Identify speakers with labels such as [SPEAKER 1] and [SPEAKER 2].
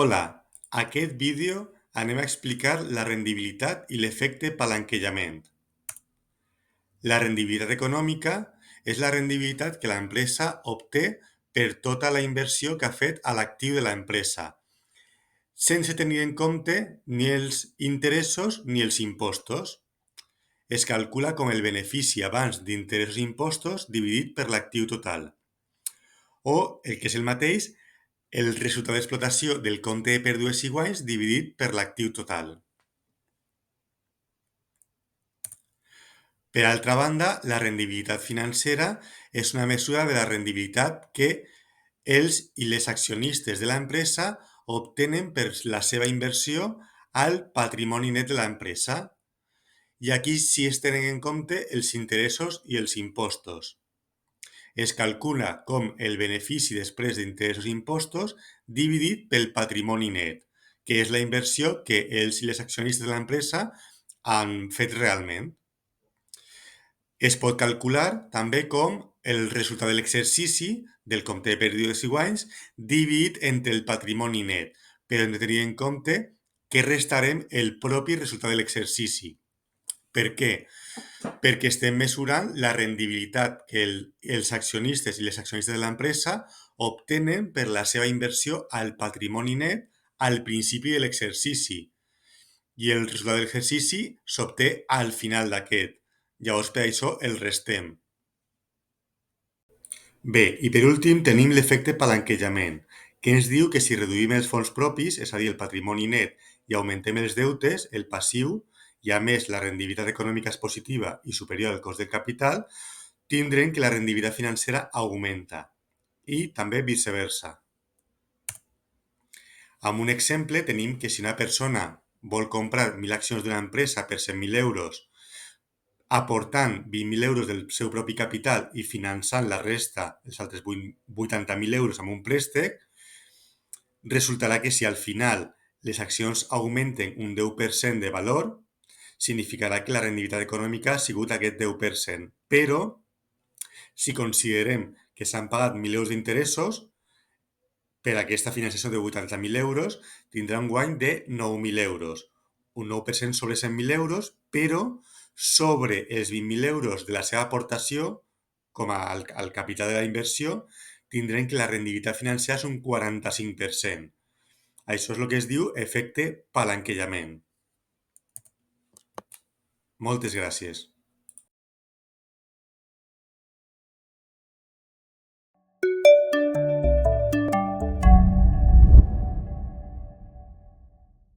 [SPEAKER 1] Hola, a aquest vídeo anem a explicar la rendibilitat i l'efecte palanquejament. La rendibilitat econòmica és la rendibilitat que l'empresa obté per tota la inversió que ha fet a l'actiu de l'empresa, sense tenir en compte ni els interessos ni els impostos. Es calcula com el benefici abans d'interessos i impostos dividit per l'actiu total. O, el que és el mateix, el resultat d'explotació del compte de pèrdues i guanys dividit per l'actiu total. Per altra banda, la rendibilitat financera és una mesura de la rendibilitat que els i les accionistes de l'empresa obtenen per la seva inversió al patrimoni net de l'empresa. I aquí sí es tenen en compte els interessos i els impostos. Es calcula com el benefici després d'interessos i impostos dividit pel patrimoni net, que és la inversió que els i les accionistes de l'empresa han fet realment. Es pot calcular també com el resultat de l'exercici del compte de pèrdues i guanys dividit entre el patrimoni net, però hem de tenir en compte que restarem el propi resultat de l'exercici. Per què? Perquè estem mesurant la rendibilitat que els accionistes i les accionistes de l'empresa obtenen per la seva inversió al patrimoni net al principi de l'exercici. I el resultat de l'exercici s'obté al final d'aquest. Llavors, per això el restem. Bé, i per últim tenim l'efecte palanquejament, que ens diu que si reduïm els fons propis, és a dir, el patrimoni net, i augmentem els deutes, el passiu, i a més la rendibilitat econòmica és positiva i superior al cost del capital, tindrem que la rendibilitat financera augmenta, i també viceversa. Amb un exemple tenim que si una persona vol comprar 1.000 accions d'una empresa per 100.000 euros, aportant 20.000 euros del seu propi capital i finançant la resta, els altres 80.000 euros amb un préstec, resultarà que si al final les accions augmenten un 10% de valor, significarà que la rendibilitat econòmica ha sigut aquest 10%. Però, si considerem que s'han pagat 1.000 euros d'interessos, per aquesta finançació de 80.000 euros tindrà un guany de 9.000 euros. Un 9% sobre 100.000 euros, però sobre els 20.000 euros de la seva aportació com al capital de la inversió, tindrem que la rendibilitat financera és un 45%. Això és el que es diu efecte palanquejament. Moltes gràcies.